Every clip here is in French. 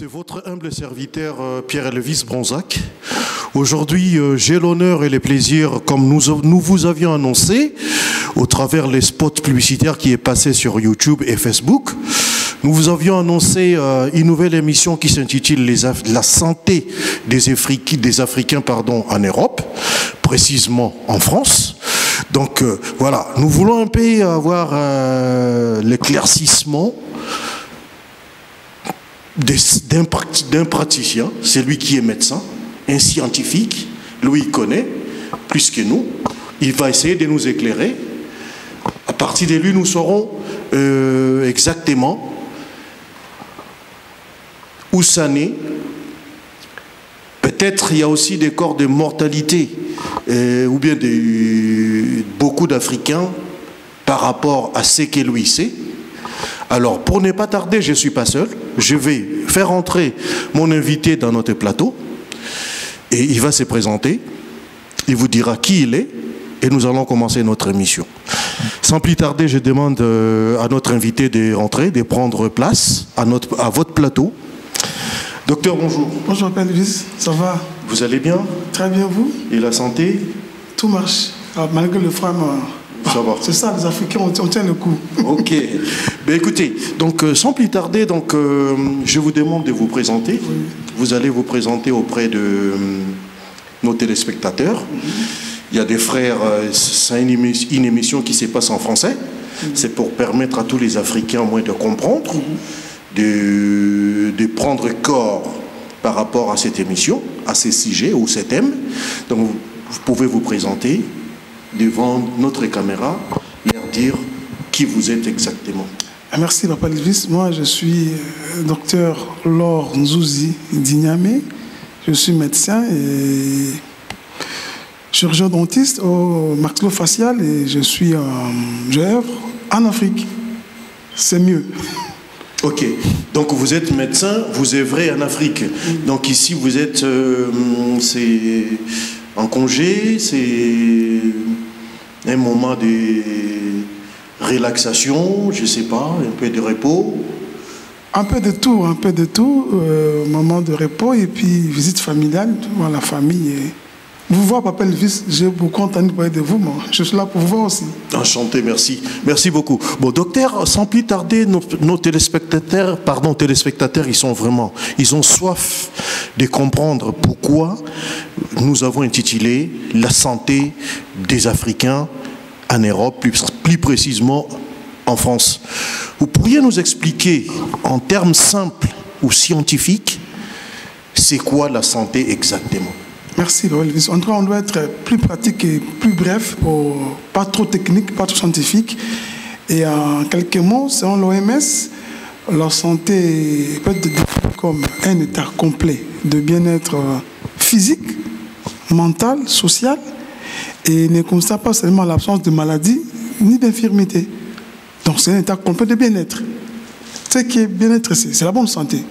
C'est votre humble serviteur Pierre-Elvis Bronzac. Aujourd'hui, j'ai l'honneur et le plaisir, comme nous vous avions annoncé, au travers les spots publicitaires qui est passé sur YouTube et Facebook, nous vous avions annoncé une nouvelle émission qui s'intitule La santé des Africains en Europe, précisément en France. Donc voilà, nous voulons un peu avoir l'éclaircissement d'un praticien, c'est lui qui est médecin, un scientifique, lui il connaît plus que nous, il va essayer de nous éclairer. À partir de lui, nous saurons exactement où ça naît. Peut-être il y a aussi des corps de mortalité, ou bien beaucoup d'Africains par rapport à ce que lui sait. Alors, pour ne pas tarder, je ne suis pas seul. Je vais faire entrer mon invité dans notre plateau et il va se présenter. Il vous dira qui il est et nous allons commencer notre émission. Sans plus tarder, je demande à notre invité de rentrer, de prendre place à votre plateau. Docteur, bonjour. Bonjour, Pierre-Elvis. Ça va? Vous allez bien? Très bien, vous? Et la santé? Tout marche. Alors, malgré le froid, ça va. C'est ça, les Africains, on tient le coup. Ok. Ben écoutez, donc sans plus tarder, je vous demande de vous présenter. Oui. Vous allez vous présenter auprès de nos téléspectateurs. Il y a des frères, c'est une émission qui se passe en français. C'est pour permettre à tous les Africains au moins de comprendre, de prendre corps par rapport à cette émission, à ces sujets ou ces thèmes. Donc vous pouvez vous présenter devant notre caméra, leur dire qui vous êtes exactement. Merci, Papa Elvis. Moi, je suis docteur Laure Nzouzi Dignamé. Je suis médecin et chirurgien dentiste au maxillofacial et j'œuvre en Afrique. C'est mieux. Ok. Donc vous êtes médecin, vous œuvrez en Afrique. Donc ici, vous êtes c'est en congé, c'est un moment de relaxation, je ne sais pas, un peu de repos. Un peu de tout, moment de repos et puis visite familiale, voir la famille. Et vous voir, Papa Elvis, j'ai beaucoup entendu parler de vous, moi. Je suis là pour vous voir aussi. Enchanté, merci. Merci beaucoup. Bon, docteur, sans plus tarder, nos téléspectateurs, ils ont soif de comprendre pourquoi nous avons intitulé La santé des Africains en Europe, plus précisément en France. Vous pourriez nous expliquer en termes simples ou scientifiques, c'est quoi la santé exactement? Merci, Elvis. En tout cas, on doit être plus pratique et plus bref, pas trop technique, pas trop scientifique. Et en quelques mots, selon l'OMS, la santé peut être définie comme un état complet de bien-être physique, mental, social, et ne constate pas seulement l'absence de maladie ni d'infirmité. Donc c'est un état complet de bien-être. Ce qui est bien-être, c'est la bonne santé.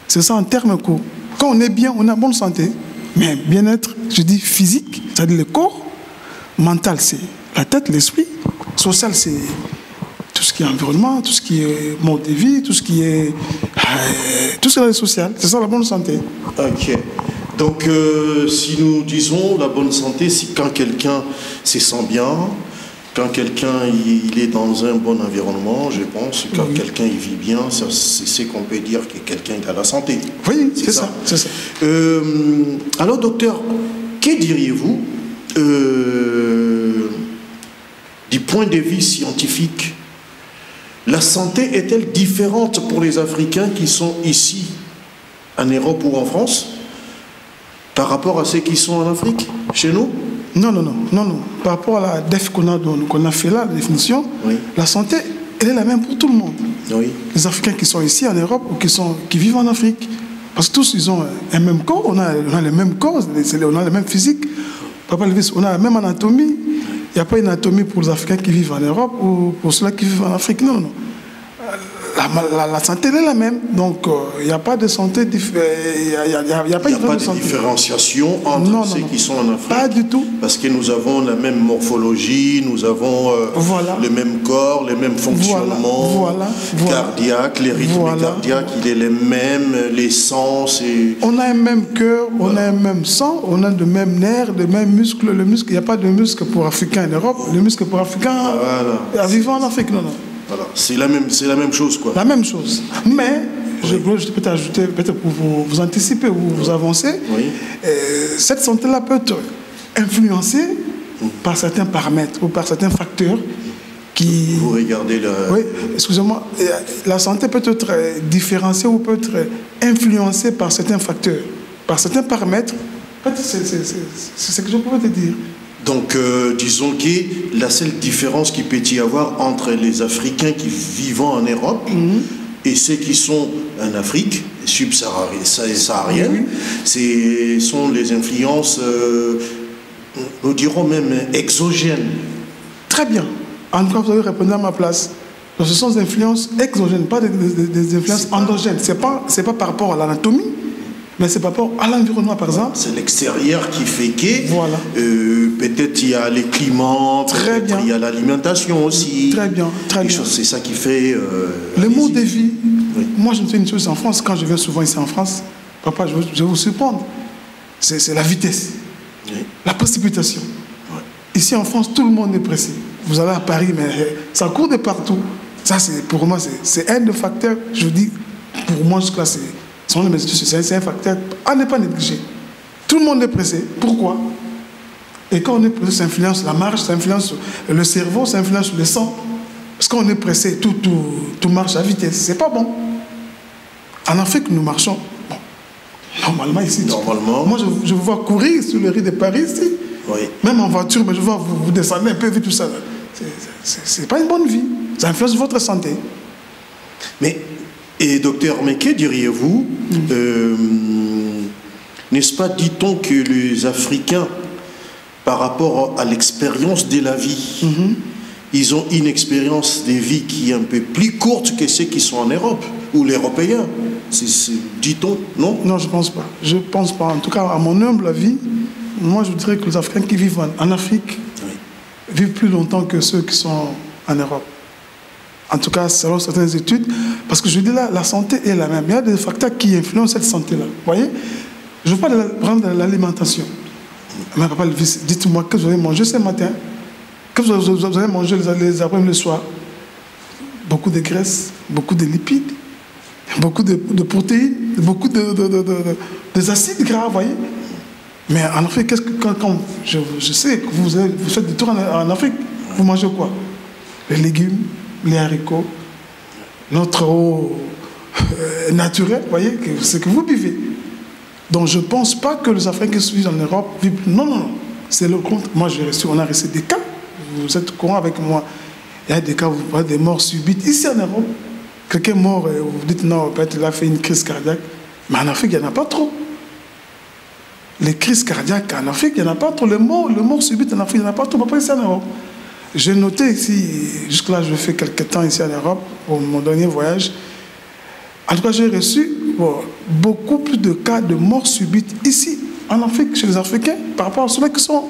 C'est ça en termes courts. Quand on est bien, on a bonne santé. Mais bien-être, je dis physique, c'est-à-dire le corps. Mental, c'est la tête, l'esprit. Social, c'est tout ce qui est environnement, tout ce qui est mode de vie, tout ce qui est social. C'est ça la bonne santé. Ok. Donc, si nous disons la bonne santé, c'est quand quelqu'un se sent bien, quand quelqu'un il est dans un bon environnement, je pense, quand quelqu'un il vit bien, c'est ce qu'on peut dire que quelqu'un a la santé. Oui, c'est ça. Alors, docteur, que diriez-vous du point de vue scientifique? La santé est-elle différente pour les Africains qui sont ici, en Europe ou en France, par rapport à ceux qui sont en Afrique, chez nous? Non. Par rapport à la def qu'on a fait là, la définition, la santé, elle est la même pour tout le monde. Oui. Les Africains qui sont ici en Europe ou qui vivent en Afrique. Parce que tous, ils ont un même corps, on a les mêmes corps, on a le même physique. Papa Elvis, on a la même anatomie. Il n'y a pas une anatomie pour les Africains qui vivent en Europe ou pour ceux-là qui vivent en Afrique. Non. la santé elle est la même. Donc, il n'y a pas de santé différente. Il n'y a pas de différenciation entre ceux qui sont en Afrique. Pas du tout. Parce que nous avons la même morphologie, nous avons le même corps, les mêmes fonctionnements cardiaques, les rythmes cardiaques, il est les mêmes, les sens. On a un même cœur, on a un même sang, on a de mêmes nerfs, de mêmes muscles. Le muscle, il n'y a pas de muscle pour Africains en Europe. Le muscle pour Africains vivant en Afrique, non. Voilà. C'est la même chose, quoi. La même chose. Mais, je peux t'ajouter, peut-être pour vous anticiper ou vous avancer, cette santé-là peut être influencée par certains paramètres ou par certains facteurs qui... Vous regardez Oui, excusez-moi. La santé peut être différenciée ou peut être influencée par certains facteurs, par certains paramètres. C'est ce que je pourrais te dire. Donc, disons que la seule différence qu'il peut y avoir entre les Africains qui vivent en Europe et ceux qui sont en Afrique subsaharienne, ce sont les influences, nous dirons même exogènes. Très bien. En tout cas, vous avez répondu à ma place. Donc, ce sont des influences exogènes, pas des influences endogènes. Ce n'est pas par rapport à l'anatomie, mais c'est par rapport à l'environnement, par exemple. C'est l'extérieur qui fait que peut-être il y a les climats, il y a l'alimentation aussi. Très bien, très bien. C'est ça qui fait... le mode de vie. Oui. Moi, je me fais une chose en France. Quand je viens souvent ici en France, papa, je vais vous surprendre. C'est la vitesse, la précipitation. Oui. Ici en France, tout le monde est pressé. Vous allez à Paris, mais ça court de partout. Ça, pour moi, c'est un des facteurs, je vous dis, pour moi, jusque-là, c'est un facteur à ne pas négliger. Tout le monde est pressé. Pourquoi? Et quand on est pressé, ça influence la marche, ça influence le cerveau, ça influence le sang. Parce qu'on est pressé, tout marche à vitesse. C'est pas bon. En Afrique, nous marchons. Bon, normalement, ici, moi, je vous vois courir sur le riz de Paris, ici. Oui. Même en voiture, mais je vois vous descendez un peu vite, tout ça. C'est pas une bonne vie. Ça influence votre santé. Et docteur, mais que diriez-vous, n'est-ce pas, dit-on que les Africains, par rapport à l'expérience de la vie, ils ont une expérience de vie qui est un peu plus courte que ceux qui sont en Europe, ou les Européens, dit-on, non? Non, je ne pense pas. Je ne pense pas. En tout cas, à mon humble avis, moi je dirais que les Africains qui vivent en Afrique vivent plus longtemps que ceux qui sont en Europe. En tout cas, selon certaines études, parce que je dis là, la santé est la même. Il y a des facteurs qui influencent cette santé-là. Vous voyez? Je parle de l'alimentation. Mais papa, dites-moi, que vous avez mangé ce matin? Que vous avez mangé les après-midi, le soir? Beaucoup de graisse, beaucoup de lipides, beaucoup de protéines, beaucoup des acides gras, vous voyez? Mais en Afrique, quand je sais que vous faites des tours en Afrique, vous mangez quoi? Les légumes, les haricots, notre eau naturelle, vous voyez, c'est que vous buvez. Donc je ne pense pas que les Africains qui vivent en Europe vivent... Non. C'est le compte. Moi, on a reçu des cas. Vous êtes au courant avec moi. Il y a des cas, vous voyez, des morts subites. Ici en Europe, quelqu'un est mort, vous dites non, peut-être il a fait une crise cardiaque. Mais en Afrique, il n'y en a pas trop. Les crises cardiaques en Afrique, il n'y en a pas trop. Le mort subite en Afrique, il n'y en a pas trop. Pas ici en Europe. J'ai noté ici, jusque-là, je fais quelques temps ici en Europe, pour mon dernier voyage. En tout cas, j'ai reçu beaucoup plus de cas de mort subite ici, en Afrique, chez les Africains, par rapport à ceux qui sont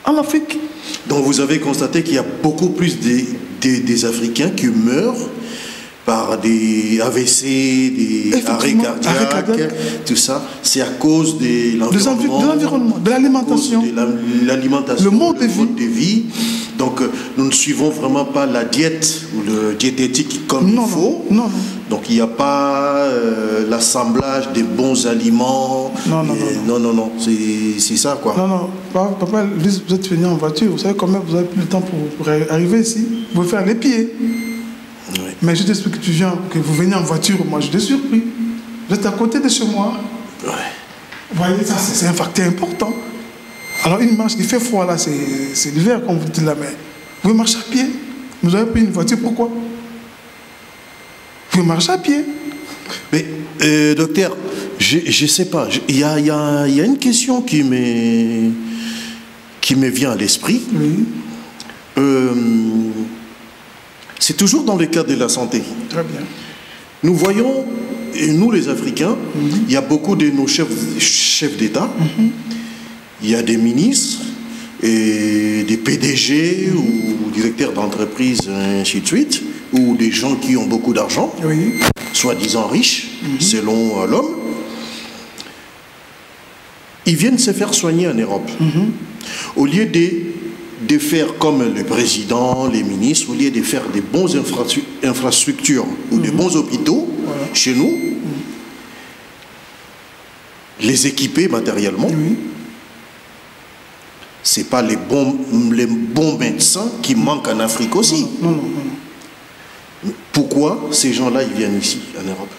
en Afrique. Donc vous avez constaté qu'il y a beaucoup plus des Africains qui meurent par des AVC, des arrêts cardiaques, tout ça. C'est à cause de l'environnement, de l'alimentation, le mode de vie. Donc nous ne suivons vraiment pas la diète ou le diététique comme il faut. Non. Donc il n'y a pas l'assemblage des bons aliments. Non. C'est ça, quoi. Non. Papa, vous êtes venu en voiture. Vous savez combien vous avez pris le temps pour arriver ici? Vous pouvez faire les pieds. Oui. Mais je t'explique que vous venez en voiture. Moi, je suis surpris. Vous êtes à côté de chez moi. Ouais. Vous voyez, ça, c'est un facteur important. Alors, une marche, il fait froid là, c'est l'hiver, comme vous dites là, mais vous pouvez marcher à pied. Vous avez pris une voiture, pourquoi? Vous pouvez marcher à pied. Mais, docteur, je ne sais pas, il y a une question qui me vient à l'esprit. Oui. C'est toujours dans le cadre de la santé. Très bien. Nous voyons, et nous les Africains, il y a beaucoup de nos chefs d'État, il y a des ministres, et des PDG ou directeurs d'entreprise, ainsi de suite, ou des gens qui ont beaucoup d'argent, Oui. soi-disant riches, selon l'homme. Ils viennent se faire soigner en Europe. Au lieu de faire comme le président, les ministres, au lieu de faire des bonnes infrastructures ou des bons hôpitaux, chez nous, les équiper matériellement. Ce n'est pas les bons médecins qui manquent en Afrique aussi. Non. Pourquoi ces gens-là, ils viennent ici, en Europe?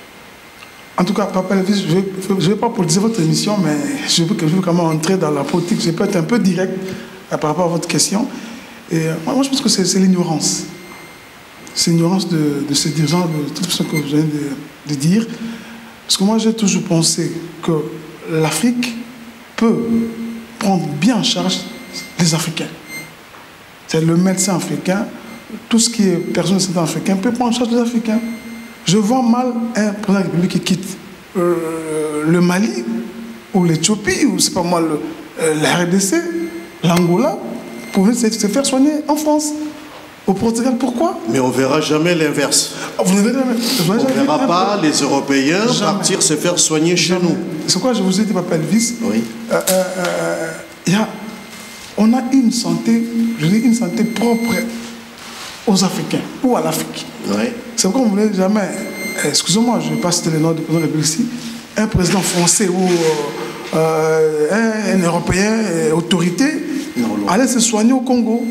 En tout cas, Papa Elvis, je ne vais pas politiser votre émission, mais je veux quand même entrer dans la politique. Je peux être un peu direct par rapport à votre question. Et moi, je pense que c'est l'ignorance. C'est l'ignorance de ces dirigeants, de tout ce que vous venez de dire. Parce que moi, j'ai toujours pensé que l'Afrique peut prendre bien en charge les Africains. C'est le médecin africain, tout ce qui est personnel de santé africain peut prendre en charge les Africains. Je vois mal un président de la République qui quitte le Mali ou l'Éthiopie ou c'est pas moi la RDC, l'Angola pour venir se faire soigner en France. Au Portugal, pourquoi? Mais on ne verra jamais l'inverse. On ne verra pas les Européens partir se faire soigner chez nous. C'est quoi je vous ai dit, Papa Elvis? Oui. On a une santé, je dis une santé propre aux Africains ou à l'Afrique. Oui. C'est pourquoi on ne voulait jamais, excusez-moi, je ne vais pas citer le nom du président de la République ici, un président français ou un Européen, autorité, aller se soigner au Congo.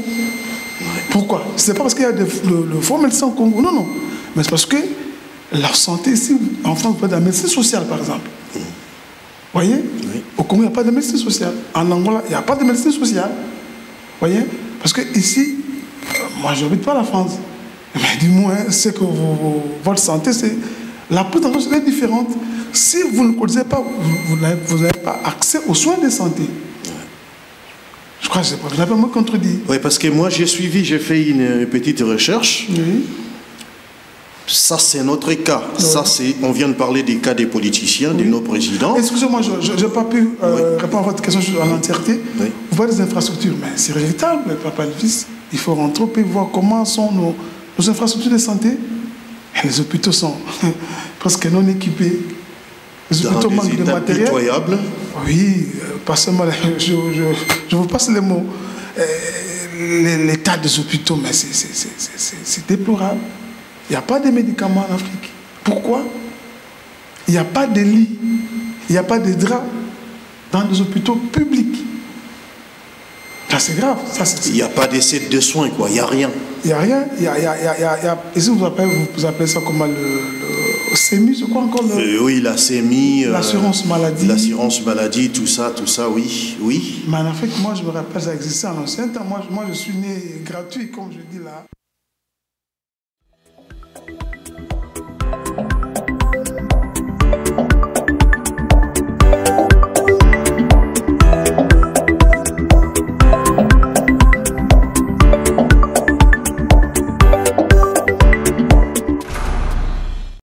Pourquoi? Ce n'est pas parce qu'il y a le faux médecin au Congo, non. Mais c'est parce que la santé ici, en France, vous faites de la médecine sociale, par exemple. Vous voyez? Oui. Au Congo, il n'y a pas de médecine sociale. En Angola, il n'y a pas de médecine sociale. Vous voyez? Parce que ici, moi, je n'habite pas la France. Mais du moins, c'est que votre santé, c'est la prise en charge est différente. Si vous ne connaissez pas, vous n'avez pas accès aux soins de santé. Je crois que je n'ai pas me contredit. Oui, parce que moi, j'ai fait une petite recherche. Oui. Ça, c'est notre cas. Oui. Ça, on vient de parler des cas des politiciens, de nos présidents. Excusez-moi, je n'ai pas pu répondre à votre question en entièreté. Oui. Vous voyez les infrastructures, mais c'est véritable, Papa Elvis. Il faut rentrer et voir comment sont nos infrastructures de santé. Et les hôpitaux sont presque non équipés. Les hôpitaux manquent de matériel. Pitoyable. Oui, pas seulement, je vous passe les mots. L'état des hôpitaux, mais c'est déplorable. Il n'y a pas de médicaments en Afrique. Pourquoi? Il n'y a pas de lits, il n'y a pas de draps dans des hôpitaux publics. Ça, c'est grave. Il n'y a pas d'essai de soins, quoi. Il n'y a rien. Il n'y a rien. Ici, vous appelez ça comment le CMI, c'est quoi encore oui, la CMI. L'assurance maladie. L'assurance maladie, tout ça, oui. Mais en Afrique, moi, je me rappelle, ça existait en ancien temps. Moi, je suis né gratuit, comme je dis là.